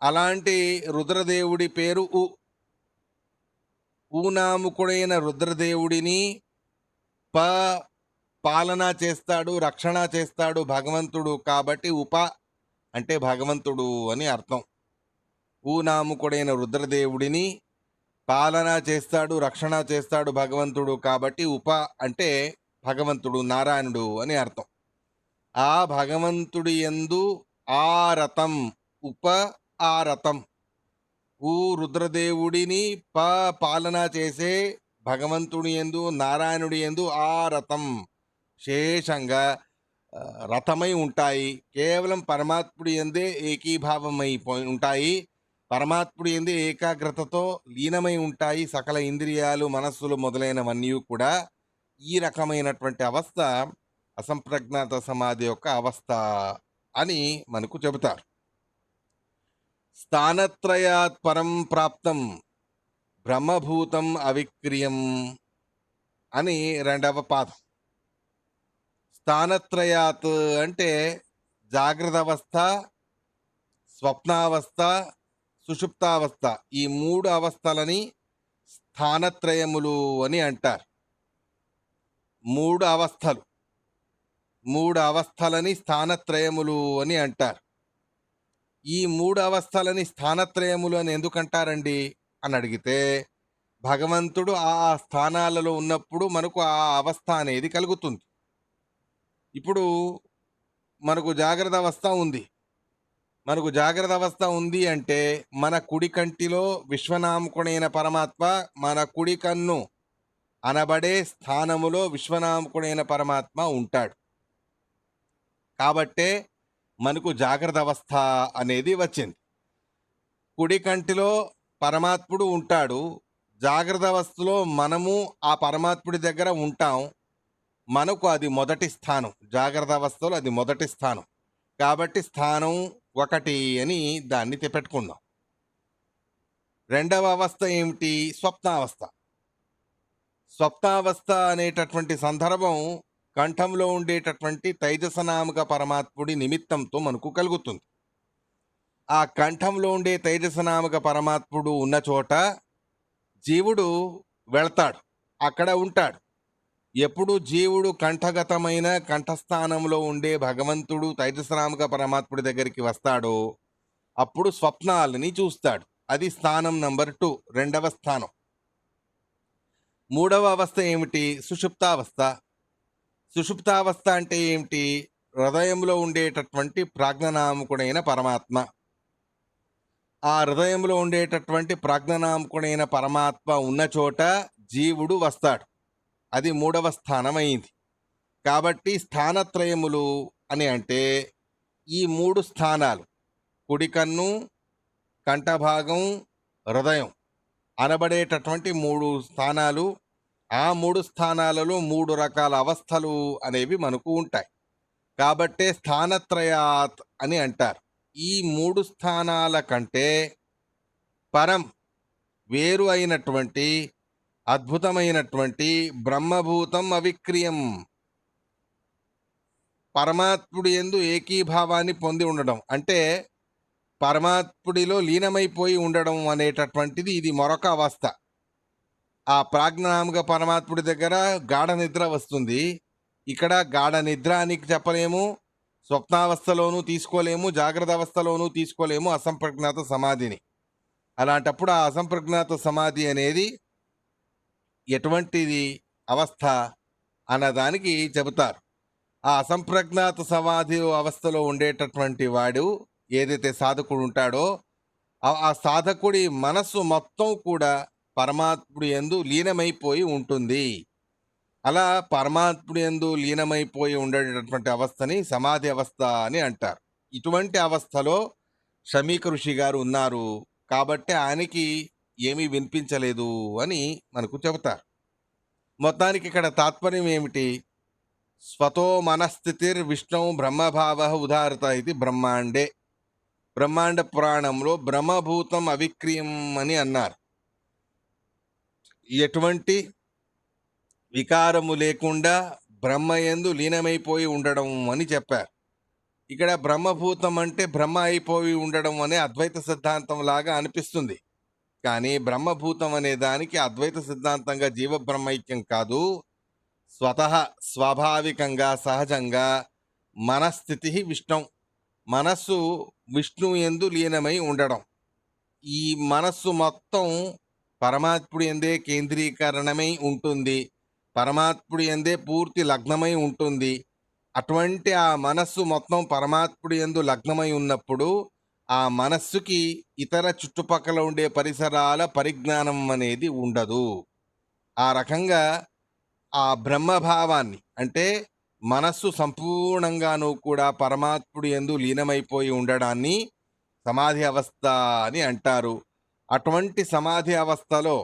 S1: అలాంటి రుద్రదేవుడి పేరు నామకుడైన రుద్రదేవుడిని పాలన చేస్తాడు, రక్షణ చేస్తాడు భగవంతుడు. కాబట్టి అంటే భగవంతుడు అని అర్థం. నామకుడైన రుద్రదేవుడిని పాలన చేస్తాడు, రక్షణ చేస్తాడు భగవంతుడు. కాబట్టి అంటే భగవంతుడు, నారాయణుడు అని అర్థం. ఆ భగవంతుడి యందు ఆరతం, ఆరతం. రుద్రదేవుడిని పాలన చేసే భగవంతుడి యందు, నారాయణుడి యందు ఆరతం, శేషంగా రథమై ఉంటాయి. కేవలం పరమాత్ముడి యందే ఏకీభావమైపోయి ఉంటాయి. పరమాత్ముడి యందే ఏకాగ్రతతో లీనమై ఉంటాయి సకల ఇంద్రియాలు, మనస్సులు మొదలైనవన్నీ కూడా. ఈ రకమైనటువంటి అవస్థ అసంప్రజ్ఞాత సమాధి యొక్క అవస్థ అని మనకు చెబుతారు. స్థానత్రయాత్ పరం ప్రాప్తం బ్రహ్మభూతం అవిక్రియం అని రెండవ పాదం. స్థానత్రయాత్ అంటే జాగ్రత్త అవస్థ, స్వప్నావస్థ, సుషుప్తావస్థ, ఈ మూడు అవస్థలని స్థానత్రయములు అని అంటారు. మూడు అవస్థలని స్థానత్రయములు అని అంటారు. ఈ మూడు అవస్థలని స్థానత్రయములు అని ఎందుకంటారండి అని అడిగితే, భగవంతుడు ఆ స్థానాలలో ఉన్నప్పుడు మనకు ఆ అవస్థ అనేది కలుగుతుంది. ఇప్పుడు మనకు జాగ్రత్త అవస్థ ఉంది. మనకు జాగ్రత్త అవస్థ ఉంది అంటే మన కుడి కంటిలో విశ్వనామకుడైన పరమాత్మ, మన కుడి కన్ను అనబడే స్థానములో విశ్వనామకుడైన పరమాత్మ ఉంటాడు. కాబట్టే మనకు జాగ్రత్త అవస్థ అనేది వచ్చింది. కుడి కంటిలో పరమాత్ముడు ఉంటాడు. జాగ్రత్త అవస్థలో మనము ఆ పరమాత్ముడి దగ్గర ఉంటాం. మనకు అది మొదటి స్థానం. జాగ్రత్త అవస్థలో అది మొదటి స్థానం. కాబట్టి స్థానం ఒకటి అని దాన్ని పెట్టుకుందాం. రెండవ అవస్థ ఏమిటి? స్వప్నావస్థ. స్వప్నావస్థ అనేటటువంటి సందర్భం కంఠంలో ఉండేటటువంటి తైజసనామక పరమాత్ముడి నిమిత్తంతో మనకు కలుగుతుంది. ఆ కంఠంలో ఉండే తైజసనామక పరమాత్ముడు ఉన్న చోట జీవుడు వెళ్తాడు, అక్కడ ఉంటాడు. ఎప్పుడు జీవుడు కంఠగతమైన కంఠస్థానంలో ఉండే భగవంతుడు తైజసనామక పరమాత్ముడి దగ్గరికి వస్తాడో అప్పుడు స్వప్నాలని చూస్తాడు. అది స్థానం నంబర్ 2, రెండవ స్థానం. మూడవ అవస్థ ఏమిటి? సుషుప్తావస్థ. సుషుప్తావస్థ అంటే ఏమిటి? హృదయంలో ఉండేటటువంటి ప్రాజ్ఞనామకుడైన పరమాత్మ. ఆ హృదయంలో ఉండేటటువంటి ప్రాజ్ఞనామకుడైన పరమాత్మ ఉన్న చోట జీవుడు వస్తాడు. అది మూడవ స్థానం అయింది. కాబట్టి స్థానత్రయములు అని అంటే ఈ 3 స్థానాలు కుడి కన్ను, కంఠభాగం, హృదయం అనబడేటటువంటి 3 స్థానాలు. ఆ 3 స్థానాలలో 3 రకాల అవస్థలు అనేవి మనకు ఉంటాయి. కాబట్టే స్థానత్రయాత్ అని అంటారు. ఈ 3 స్థానాల కంటే పరం వేరు అయినటువంటి అద్భుతమైనటువంటి బ్రహ్మభూతం అవిక్రియం పరమాత్ముడి యందు ఏకీభావాన్ని పొంది ఉండడం అంటే పరమాత్ముడిలో లీనమైపోయి ఉండడం అనేటటువంటిది ఇది మరొక అవస్థ. ఆ ప్రాజ్ఞానామక పరమాత్ముడి దగ్గర గాఢ నిద్ర వస్తుంది. ఇక్కడ గాఢ నిద్ర అని చెప్పలేము, స్వప్నావస్థలోనూ తీసుకోలేము, జాగ్రత్త అవస్థలోనూ తీసుకోలేము అసంప్రజ్ఞాత సమాధిని. అలాంటప్పుడు ఆ అసంప్రజ్ఞాత సమాధి అనేది ఎటువంటిది అవస్థ అన్నదానికి చెబుతారు. ఆ అసంప్రజ్ఞాత సమాధి అవస్థలో ఉండేటటువంటి వాడు ఏదైతే సాధకుడు ఉంటాడో ఆ సాధకుడి మనస్సు మొత్తం కూడా పరమాత్ముడి యందు లీనమైపోయి ఉంటుంది. అలా పరమాత్ముడి యందు లీనమైపోయి ఉండేటటువంటి అవస్థని సమాధి అవస్థ అని అంటారు. ఇటువంటి అవస్థలో శమీక ఋషి గారు ఉన్నారు కాబట్టి ఆయనకి ఏమీ వినిపించలేదు అని మనకు చెబుతారు. మొత్తానికి ఇక్కడ తాత్పర్యం ఏమిటి? స్వతో మనస్థితిర్ విష్ణు బ్రహ్మభావ ఉదాహరత ఇది బ్రహ్మాండే. బ్రహ్మాండ పురాణంలో బ్రహ్మభూతం అవిక్రియం అని అన్నారు. ఎటువంటి వికారము లేకుండా బ్రహ్మయందు లీనమైపోయి ఉండడం అని చెప్పారు. ఇక్కడ బ్రహ్మభూతం అంటే బ్రహ్మ అయిపోయి ఉండడం అనే అద్వైత సిద్ధాంతం లాగా అనిపిస్తుంది. కానీ బ్రహ్మభూతం అనే దానికి అద్వైత సిద్ధాంతంగా జీవబ్రహ్మైక్యం కాదు, స్వాభావికంగా సహజంగా మనస్థితి విష్ణు, మనస్సు విష్ణువు యందు లీనమై ఉండడం. ఈ మనస్సు మొత్తం పరమాత్ముడి యందే కేంద్రీకరణమై ఉంటుంది, పరమాత్ముడి యందే పూర్తి లగ్నమై ఉంటుంది. అటువంటి ఆ మనస్సు మొత్తం పరమాత్ముడి యందు లగ్నమై ఉన్నప్పుడు ఆ మనస్సుకి ఇతర చుట్టుపక్కల ఉండే పరిసరాల పరిజ్ఞానం అనేది ఉండదు. ఆ రకంగా ఆ బ్రహ్మభావాన్ని అంటే మనస్సు సంపూర్ణంగాను కూడా పరమాత్ముడి యందు లీనమైపోయి ఉండడాన్ని సమాధి అవస్థ అని అంటారు. అటువంటి సమాధి అవస్థలో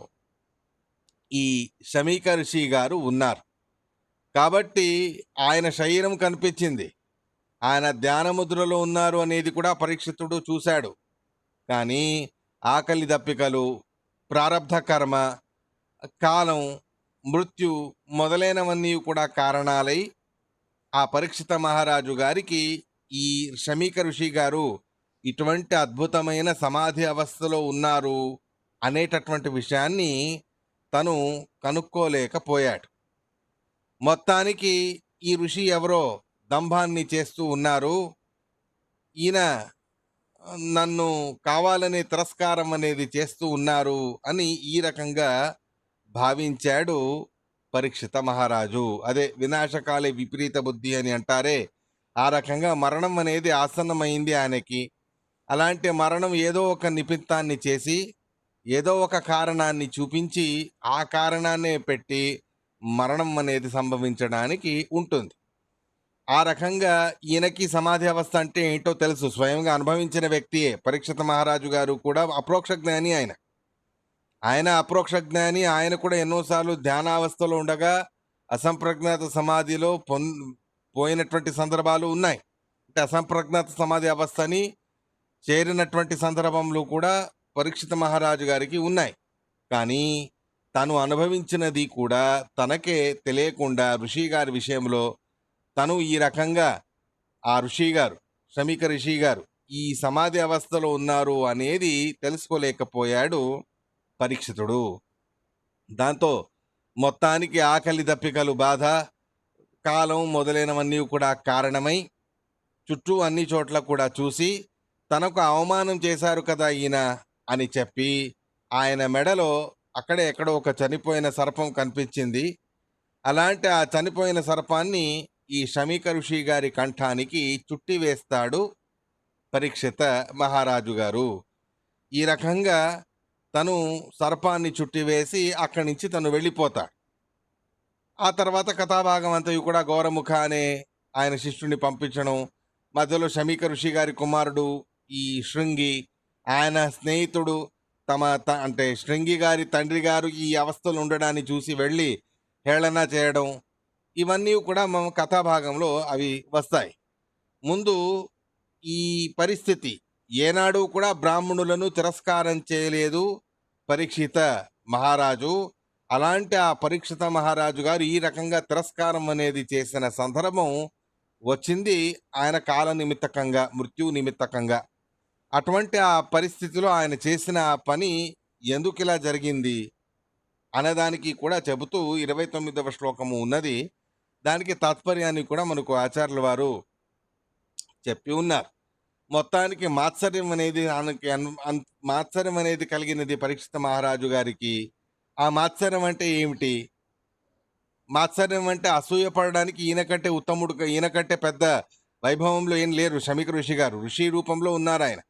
S1: ఈ శమీక ఋషి గారు ఉన్నారు. కాబట్టి ఆయన శరీరం కనిపించింది, ఆయన ధ్యానముద్రలో ఉన్నారు అనేది కూడా పరీక్షితుడు చూశాడు. కానీ ఆకలి దప్పికలు, ప్రారబ్ధ కర్మ, కాలం, మృత్యు మొదలైనవన్నీ కూడా కారణాలై ఆ పరీక్షిత మహారాజు గారికి ఈ శమీక ఋషి గారు ఇటువంటి అద్భుతమైన సమాధి అవస్థలో ఉన్నారు అనేటటువంటి విషయాన్ని తను కనుక్కోలేకపోయాడు. మొత్తానికి ఈ ఋషి ఎవరో దంభాన్ని చేస్తూ ఉన్నారు, ఈయన నన్ను కావాలనే తిరస్కారం అనేది చేస్తూ ఉన్నారు అని ఈ రకంగా భావించాడు పరీక్షిత మహారాజు. అదే వినాశకాలే విపరీత బుద్ధి అని అంటారే, ఆ రకంగా మరణం అనేది ఆసన్నమైంది ఆయనకి. అలాంటి మరణం ఏదో ఒక నిమిత్తాన్ని చేసి ఏదో ఒక కారణాన్ని చూపించి ఆ కారణాన్నే పెట్టి మరణం అనేది సంభవించడానికి ఉంటుంది. ఆ రకంగా ఈయనకి సమాధి అవస్థ అంటే ఏంటో తెలుసు, స్వయంగా అనుభవించిన వ్యక్తియే. పరీక్షిత మహారాజు గారు కూడా అప్రోక్ష జ్ఞాని. ఆయన అప్రోక్ష జ్ఞాని. ఆయన కూడా ఎన్నోసార్లు ధ్యానావస్థలో ఉండగా అసంప్రజ్ఞాత సమాధిలో పోయినటువంటి సందర్భాలు ఉన్నాయి. అంటే అసంప్రజ్ఞాత సమాధి అవస్థని చేరినటువంటి సందర్భంలో కూడా పరీక్షిత మహారాజు గారికి ఉన్నాయి. కానీ తను అనుభవించినది కూడా తనకే తెలియకుండా ఋషి గారి విషయంలో తను ఈ రకంగా ఆ ఋషి గారు, శమీక ఋషి గారు ఈ సమాధి అవస్థలో ఉన్నారు అనేది తెలుసుకోలేకపోయాడు పరీక్షితుడు. దాంతో మొత్తానికి ఆకలి దప్పికలు, బాధ, కాలం మొదలైనవన్నీ కూడా కారణమై చుట్టూ అన్ని చోట్ల కూడా చూసి తనకు అవమానం చేశారు కదా ఈయన అని చెప్పి ఆయన మెడలో అక్కడే ఎక్కడో ఒక చనిపోయిన సర్పం కనిపించింది. అలాంటి ఆ చనిపోయిన సర్పాన్ని ఈ శమీక ఋషి గారి కంఠానికి చుట్టి వేస్తాడు పరీక్షిత మహారాజు గారు. ఈ రకంగా తను సర్పాన్ని చుట్టివేసి అక్కడి నుంచి తను వెళ్ళిపోతాడు. ఆ తర్వాత కథాభాగం అంతయు కూడా గౌరముఖ అనే ఆయన శిష్యుడిని పంపించడం, మధ్యలో శమీక ఋషి గారి కుమారుడు ఈ శృంగి, ఆయన స్నేహితుడు అంటే శృంగి గారి తండ్రి గారు ఈ అవస్థలు ఉండడాన్ని చూసి వెళ్ళి హేళన చేయడం, ఇవన్నీ కూడా మనం కథాభాగంలో అవి వస్తాయి. ముందు ఈ పరిస్థితి ఏనాడు కూడా బ్రాహ్మణులను తిరస్కారం చేయలేదు పరీక్షిత మహారాజు. అలాంటి ఆ పరీక్షిత మహారాజు గారు ఈ రకంగా తిరస్కారం అనేది చేసిన సందర్భం వచ్చింది ఆయన కాల నిమిత్తకంగా, మృత్యు నిమిత్తకంగా. అటువంటి ఆ పరిస్థితిలో ఆయన చేసిన ఆ పని ఎందుకు ఇలా జరిగింది అనేదానికి కూడా చెబుతూ 29వ శ్లోకము ఉన్నది. దానికి తాత్పర్యాన్ని కూడా మనకు ఆచార్యుల వారు చెప్పి ఉన్నారు. మొత్తానికి మాత్సర్యం అనేది మాత్సర్యం అనేది కలిగినది పరీక్షిత మహారాజు గారికి. ఆ మాత్సర్యం అంటే ఏమిటి? మాత్సర్యం అంటే అసూయపడడానికి ఈయనకంటే ఉత్తముడు, ఈయనకంటే పెద్ద వైభవంలో ఏం లేరు శమీక ఋషి గారు. ఋషి రూపంలో ఉన్నారు ఆయన.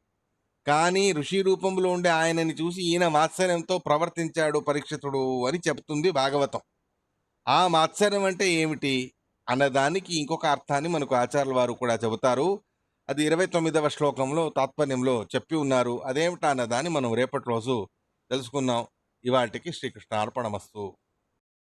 S1: కానీ ఋషి రూపంలో ఉండే ఆయనని చూసి ఈయన మాత్సర్యంతో ప్రవర్తించాడు పరీక్షితుడు అని చెప్తుంది భాగవతం. ఆ మాత్సర్యం అంటే ఏమిటి అన్నదానికి ఇంకొక అర్థాన్ని మనకు ఆచార్యుల వారు కూడా చెబుతారు. అది 29వ శ్లోకంలో తాత్పర్యంలో చెప్పి ఉన్నారు. అదేమిటా అన్నదాన్ని మనం రేపటి రోజు తెలుసుకుందాం. ఇవాటికి శ్రీకృష్ణార్పణమస్తు.